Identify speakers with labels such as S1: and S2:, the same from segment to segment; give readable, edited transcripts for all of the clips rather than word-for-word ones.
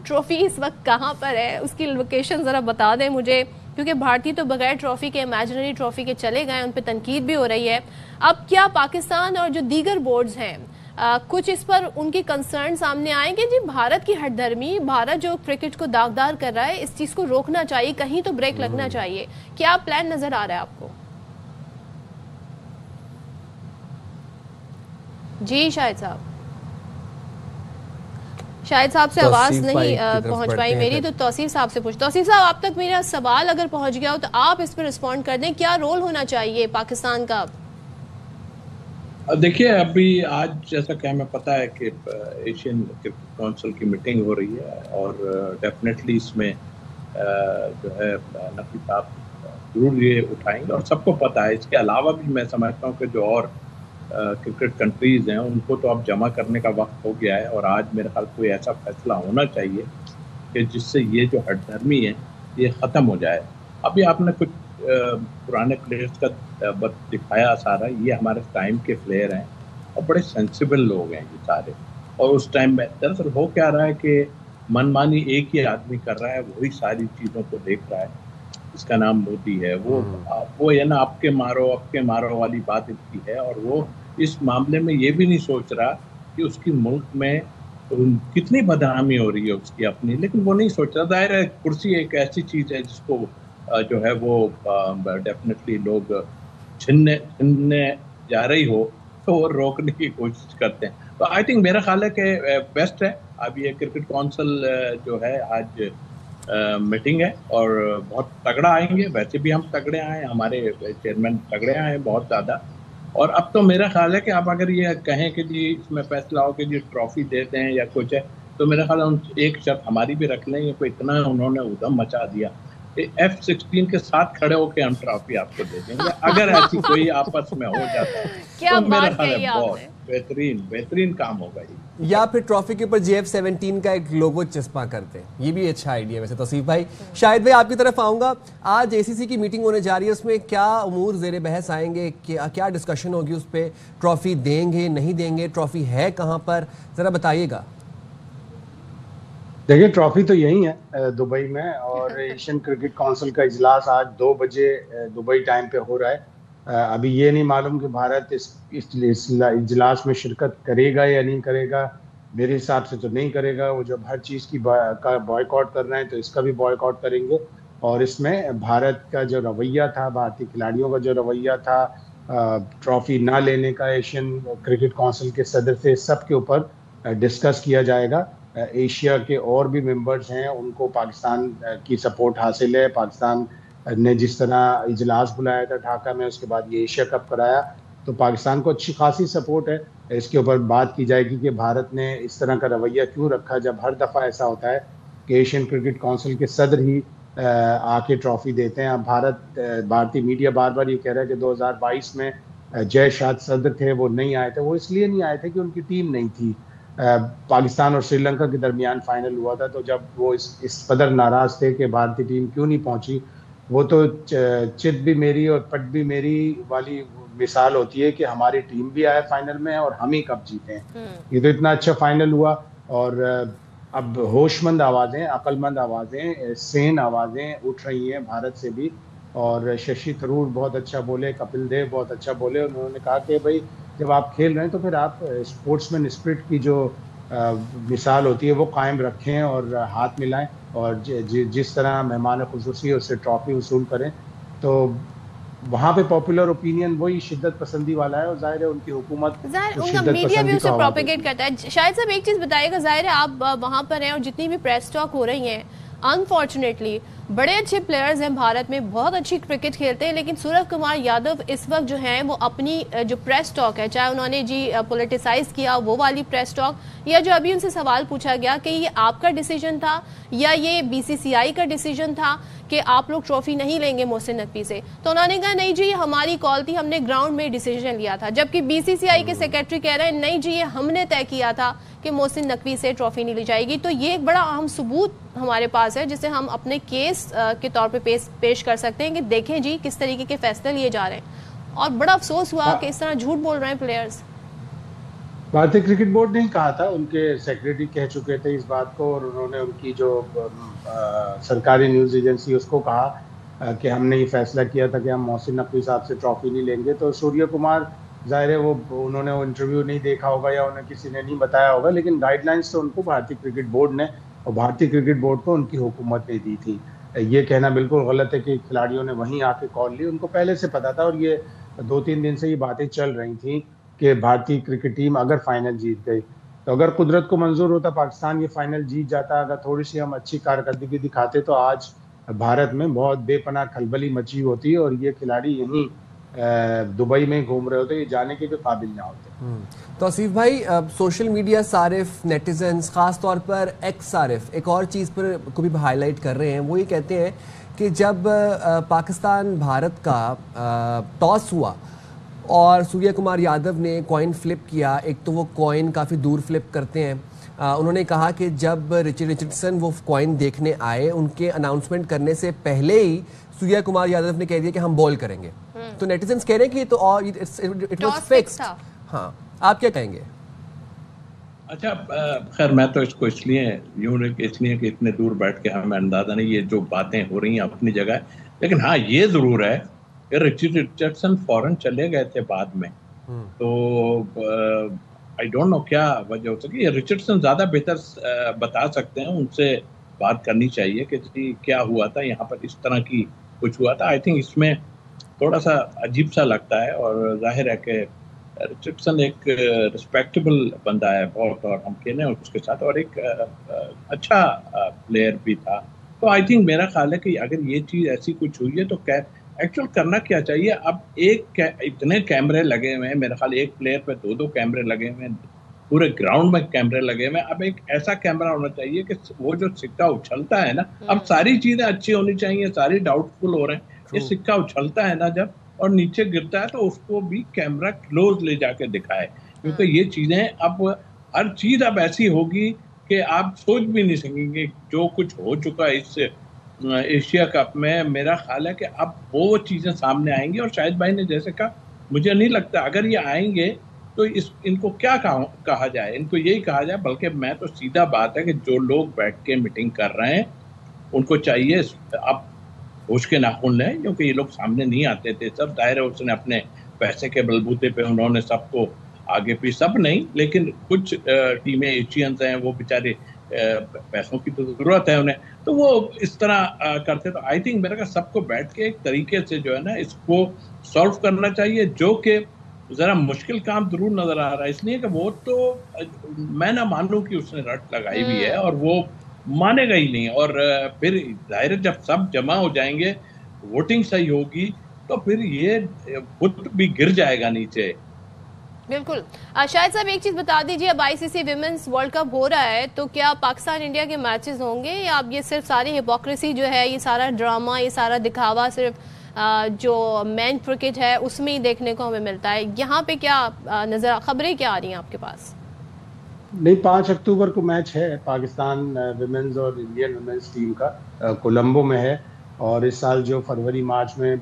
S1: Trophy इस वक्त कहाँ पर है, उसकी लोकेशन ज़रा बता दें मुझे, क्योंकि भारतीय तो बगैर ट्रॉफी के, इमेजिनरी ट्रॉफी के चले गए, उन पर तनकीद भी हो रही है। अब क्या पाकिस्तान और जो दीगर बोर्ड्स हैं कुछ इस पर उनकी कंसर्न सामने आएंगे? जी भारत की हठधर्मी, भारत जो क्रिकेट को दागदार कर रहा है, इस चीज़ को रोकना चाहिए, कहीं तो ब्रेक लगना चाहिए। क्या प्लान नजर आ रहा है आपको? जी शाहिद साहब से आवाज नहीं पहुंच पाई मेरी, तो तौसीफ साहब से पूछ। तौसीफ साहब, आप तक मेरा सवाल अगर पहुंच गया हो तो आप इस पर रिस्पॉन्ड कर दें, क्या रोल होना चाहिए पाकिस्तान का?
S2: देखिए, अभी आज जैसा कि हमें पता है कि एशियन क्रिकेट काउंसिल की मीटिंग हो रही है और डेफिनेटली इसमें जो है नकवी साहब जरूर ये उठाएंगे और सबको पता है। इसके अलावा भी मैं समझता हूँ कि जो और क्रिकेट कंट्रीज हैं उनको तो अब जमा करने का वक्त हो गया है और आज मेरे ख्याल कोई ऐसा फैसला होना चाहिए कि जिससे ये जो हठधर्मी है ये ख़त्म हो जाए। अभी आपने कुछ पुराने प्लेयर्स का दिखाया सारा, ये हमारे टाइम के प्लेयर हैं और बड़े सेंसिबल लोग हैं ये सारे। और उस टाइम में दरअसल हो क्या रहा है कि मनमानी एक ही आदमी कर रहा है, वही सारी चीज़ों को देख रहा है। इसका नाम मोदी है। वो है ना, आपके मारो वाली बात इसकी है। और वो इस मामले में ये भी नहीं सोच रहा कि उसकी मुल्क में कितनी बदनामी हो रही है उसकी अपनी, लेकिन वो नहीं सोच रहा। जाहिर है कुर्सी एक ऐसी चीज है जिसको जो है वो डेफिनेटली लोग छीनने जा रही हो तो वो रोकने की कोशिश करते हैं। तो आई थिंक मेरा ख्याल है कि बेस्ट है। अब ये क्रिकेट काउंसिल जो है आज मीटिंग है और बहुत तगड़ा आएंगे। वैसे भी हम तगड़े आए, हमारे चेयरमैन तगड़े आए बहुत ज़्यादा। और अब तो मेरा ख्याल है कि आप अगर ये कहें कि जी इसमें फैसला हो कि जी ट्रॉफी देते हैं या कुछ है, तो मेरा ख्याल है एक शर्त हमारी भी रख लेंगे। कोई इतना उन्होंने उधम मचा दिया, F-16 के साथ खड़े होकर हम ट्रॉफी आपको दे देंगे अगर ऐसी कोई आपस में हो जाता है।
S1: क्या
S2: तो मेरा ख्याल है बहुत बेहतरीन काम होगा ये।
S3: या फिर ट्रॉफी के ऊपर JF-17 का एक लोगो चस्पा करते हैं, ये भी अच्छा आइडिया वैसे। तौसीफ भाई, शाहिद भाई आपकी तरफ आऊंगा। आज ACC की मीटिंग होने जा रही है, उसमें क्या उमूर जेर बहस आएंगे, क्या डिस्कशन होगी उस पर? ट्रॉफी देंगे नहीं देंगे, ट्रॉफी है कहाँ पर, जरा बताइएगा।
S4: देखिए, ट्रॉफी तो यही है दुबई में, और एशियन क्रिकेट काउंसिल का इजलास आज 2 बजे दुबई टाइम पे हो रहा है। अभी ये नहीं मालूम कि भारत इस इजलास में शिरकत करेगा या नहीं करेगा। मेरे हिसाब से तो नहीं करेगा। वो जब हर चीज़ का बॉयकॉट कर रहे हैं तो इसका भी बॉयकॉट करेंगे। और इसमें भारत का जो रवैया था, भारतीय खिलाड़ियों का जो रवैया था, ट्रॉफी ना लेने का एशियन क्रिकेट काउंसिल के सदर से, सब के ऊपर डिस्कस किया जाएगा। एशिया के और भी मेंबर्स हैं, उनको पाकिस्तान की सपोर्ट हासिल है। पाकिस्तान ने जिस तरह इजलास बुलाया था ढाका में, उसके बाद ये एशिया कप कराया, तो पाकिस्तान को अच्छी खासी सपोर्ट है। इसके ऊपर बात की जाएगी कि भारत ने इस तरह का रवैया क्यों रखा, जब हर दफ़ा ऐसा होता है कि एशियन क्रिकेट काउंसिल के सदर ही आके ट्रॉफी देते हैं। अब भारतीय मीडिया बार बार ये कह रहा है कि 2022 में जय शाह सदर थे, वो नहीं आए थे। वो इसलिए नहीं आए थे कि उनकी टीम नहीं थी। पाकिस्तान और श्रीलंका के दरमियान फाइनल हुआ था, तो जब वो इस कदर नाराज थे कि भारतीय टीम क्यों नहीं पहुंची, वो तो चित भी मेरी और पट भी मेरी वाली मिसाल होती है कि हमारी टीम भी आए फाइनल में और हम ही कब जीते हैं। ये तो इतना अच्छा फाइनल हुआ। और अब होशमंद आवाज़ें, अक्लमंद आवाज़ें, सेन आवाज़ें उठ रही हैं भारत से भी। और शशि थरूर बहुत अच्छा बोले, कपिल देव बहुत अच्छा बोले। उन्होंने कहा कि भाई जब आप खेल रहे हैं तो फिर आप स्पोर्ट्समैन स्पिरिट की जो मिसाल होती है वो कायम रखें और हाथ मिलाएं, और जिस तरह मेहमान खुसूसी उससे ट्रॉफी वसूल करें। तो वहाँ पे पॉपुलर ओपिनियन वही शिद्दत पसंदी वाला है, और जाहिर है उनकी हुकूमत,
S1: उनका मीडिया भी उसे प्रोपेगेट करता है। शायद साहब एक चीज बताइएगा, जाहिर है आप वहाँ पर हैं और जितनी भी प्रेस टॉक हो रही हैं, अनफॉर्चुनेटली बड़े अच्छे प्लेयर्स हैं भारत में, बहुत अच्छी क्रिकेट खेलते हैं, लेकिन सूरज कुमार यादव इस वक्त जो है वो अपनी जो प्रेस टॉक है, चाहे उन्होंने जी पॉलिटिसाइज किया वो वाली प्रेस टॉक, या जो अभी उनसे सवाल पूछा गया कि ये आपका डिसीजन था या ये BCCI का डिसीजन था कि आप लोग ट्रॉफी नहीं लेंगे मोहसिन नकवी से, तो उन्होंने कहा नहीं जी ये हमारी कॉल थी, हमने ग्राउंड में डिसीजन लिया था। जबकि BCCI के सेक्रेटरी कह रहे हैं नहीं जी ये हमने तय किया था कि मोहसिन नकवी से ट्रॉफी नहीं ली जाएगी। तो ये एक बड़ा अहम सबूत हमारे पास है जिसे हम अपने केस के तौर पे पेश कर सकते हैं कि देखें जी किस तरीके के फैसले लिए जा रहे हैं। और बड़ा अफसोस हुआ कि इस तरह झूठ बोल रहे हैं प्लेयर्स।
S4: भारतीय क्रिकेट बोर्ड ने कहा था, उनके सेक्रेटरी कह चुके थे इस बात को, और उन्होंने उनकी जो सरकारी न्यूज़ एजेंसी उसको कहा कि हमने ये फैसला किया था कि हम मोहसिन नकवी साहब से ट्रॉफी नहीं लेंगे। तो सूर्य कुमार, जाहिर है वो उन्होंने वो इंटरव्यू नहीं देखा होगा या उन्हें किसी ने नहीं बताया होगा, लेकिन गाइडलाइंस तो उनको भारतीय क्रिकेट बोर्ड ने और भारतीय क्रिकेट बोर्ड को उनकी हुकूमत ने दी थी। ये कहना बिल्कुल गलत है कि खिलाड़ियों ने वहीं आके कॉल ली, उनको पहले से पता था। और ये 2-3 दिन से ये बातें चल रही थी कि भारतीय क्रिकेट टीम अगर फाइनल जीत गई, तो अगर कुदरत को मंजूर होता पाकिस्तान ये फाइनल जीत जाता, अगर थोड़ी सी हम अच्छी कारकर्दगी दिखाते, तो आज भारत में बहुत बेपनाह खलबली मची होती और ये खिलाड़ी यहीं दुबई में घूम रहे होते, ये जाने के भी काबिल ना होते।
S3: तो आसिफ भाई, सोशल मीडिया सारिफ, नेटिजन्स, खास तौर पर एक्स सारिफ एक और चीज़ पर को भी हाईलाइट कर रहे हैं। वो ये कहते हैं कि जब पाकिस्तान भारत का टॉस हुआ और सूर्य कुमार यादव ने कॉइन फ्लिप किया, एक तो वो कॉइन काफ़ी दूर फ्लिप करते हैं, उन्होंने कहा कि जब रिचर्डसन वो कॉइन देखने आए, उनके अनाउंसमेंट करने से पहले ही सूर्य कुमार यादव ने कह दिया कि हम बॉल करेंगे। तो नेटिजन्स कह रहे हैं कि तो और इट वाज फिक्स्ड। हाँ, आप क्या कहेंगे?
S2: अच्छा, खैर मैं तो इसको इसलिए कि इतने दूर बैठ के हमें अंदाजा नहीं, ये जो बातें हो रही हैं अपनी जगह, लेकिन हाँ ये जरूर है कि रिचर्डसन फॉरेन चले गए थे बाद में, तो आई डोंट नो क्या वजह हो सकी। रिचर्डसन ज्यादा बेहतर बता सकते हैं, उनसे बात करनी चाहिए कि क्या हुआ था यहाँ पर, इस तरह की कुछ हुआ था। आई थिंक इसमें थोड़ा सा अजीब सा लगता है, और जाहिर है कि रिचर्डसन एक रिस्पेक्टेबल बंदा है बहुत, और हम कहने उसके साथ, और एक अच्छा प्लेयर भी था। तो आई थिंक मेरा ख्याल है कि अगर ये चीज़ ऐसी कुछ हुई है तो एक्चुअल करना क्या चाहिए। अब इतने कैमरे लगे हुए हैं, मेरा ख्याल एक प्लेयर पे 2-2 कैमरे लगे हुए हैं, पूरे ग्राउंड में कैमरे लगे हुए हैं। अब एक ऐसा कैमरा होना चाहिए कि वो जो सिक्का उछलता है ना, अब सारी चीज़ें अच्छी होनी चाहिए, सारी डाउटफुल हो रहे हैं। ये सिक्का उछलता है ना जब और नीचे गिरता है, तो उसको भी कैमरा क्लोज ले जाके दिखाए, क्योंकि ये चीजें अब हर चीज अब ऐसी होगी कि आप सोच भी नहीं सकेंगे। जो कुछ हो चुका है इस एशिया कप में, मेरा ख्याल है कि अब वो चीजें सामने आएंगी। और शाहिद भाई ने जैसे कहा, मुझे नहीं लगता अगर ये आएंगे तो इनको क्या कहा जाए, इनको यही कहा जाए, बल्कि मैं तो सीधा बात है कि जो लोग बैठ के मीटिंग कर रहे हैं उनको चाहिए अब होश के नाखून लें, क्योंकि ये लोग सामने नहीं आते थे। सब दायरे उसने अपने पैसे के बलबूते पे उन्होंने सबको आगे भी, सब नहीं लेकिन कुछ टीमें एशियंस हैं, वो बेचारे पैसों की तो जरूरत है उन्हें, तो वो इस तरह करते। तो आई थिंक मेरा सबको बैठ के एक तरीके से जो है ना इसको सॉल्व करना चाहिए, जो कि जरा मुश्किल काम जरूर नजर आ रहा है, इसलिए कि वो तो मैं ना मानूं कि उसने रट लगाई भी है और वो मानेगा ही नहीं। और फिर जाहिर जब सब जमा हो जाएंगे, वोटिंग सही होगी, तो फिर ये खुद भी गिर जाएगा नीचे।
S1: बिल्कुल। शायद साहब एक चीज बता दीजिए, अब आईसीसी विमेंस वर्ल्ड कप हो रहा है, तो क्या पाकिस्तान इंडिया के मैचेस होंगे, या अब ये सिर्फ सारी हिपोक्रेसी जो है, ये सारा ड्रामा, ये सारा दिखावा सिर्फ जो मेन क्रिकेट है उसमें ही देखने को हमें मिलता है? यहाँ पे क्या नजर खबरें क्या आ रही हैं आपके पास?
S4: नहीं, 5 अक्टूबर को मैच है पाकिस्तान विमेंस और इंडियन विमेंस टीम का, कोलंबो में है। और इस साल जो फरवरी मार्च में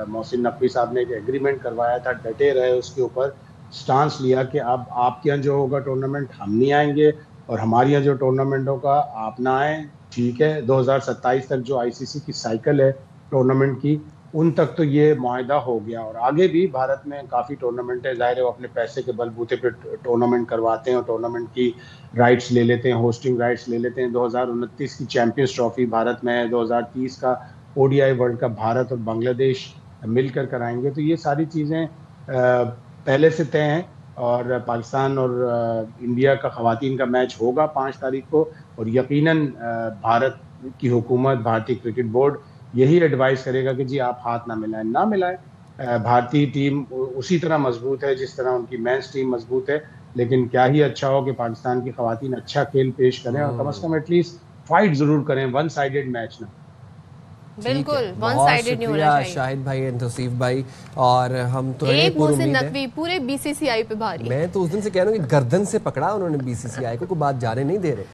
S4: मोहसिन नकवी साहब ने एक एग्रीमेंट करवाया था, डटे रहे उसके ऊपर, स्टांस लिया कि अब आपके यहाँ जो होगा टूर्नामेंट हम नहीं आएंगे, और हमारे यहाँ जो टूर्नामेंट होगा आप ना आए, ठीक है। 2027 तक जो आईसीसी की साइकिल है टूर्नामेंट की, उन तक तो ये मुआहदा हो गया। और आगे भी भारत में काफ़ी टूर्नामेंट है, जाहिर है वो अपने पैसे के बलबूते पे टूर्नामेंट करवाते हैं और टूर्नामेंट की राइट्स ले लेते हैं, होस्टिंग राइट्स ले लेते हैं। 2029 की चैंपियंस ट्रॉफी भारत में है, 2030 का ओडीआई वर्ल्ड कप भारत और बांग्लादेश मिलकर कराएंगे। तो ये सारी चीज़ें पहले से तय हैं। और पाकिस्तान और इंडिया का ख़वातीन का मैच होगा 5 तारीख को, और यकीनन भारत की हुकूमत, भारतीय क्रिकेट बोर्ड यही एडवाइस करेगा कि जी आप हाथ ना मिलाएं। भारतीय टीम उसी तरह मजबूत है जिस तरह उनकी मेंस टीम मजबूत है, लेकिन क्या ही अच्छा हो कि पाकिस्तान की ख़वातीन अच्छा खेल पेश करें और कम से कम एटलीस्ट फाइट जरूर करें, वन साइडेड मैच ना।
S1: बिल्कुल वन साइडेड नहीं होना चाहिए।
S3: शाहिद भाई एंड तौसीफ भाई, और हम तो
S1: एक मोहसिन नकवी पूरे बीसीसीआई पे भारी।
S3: मैं तो उस दिन से कह रहा हूँ कि गर्दन से पकड़ा उन्होंने बीसीसीआई को, कोई बात जाने नहीं दे रहे।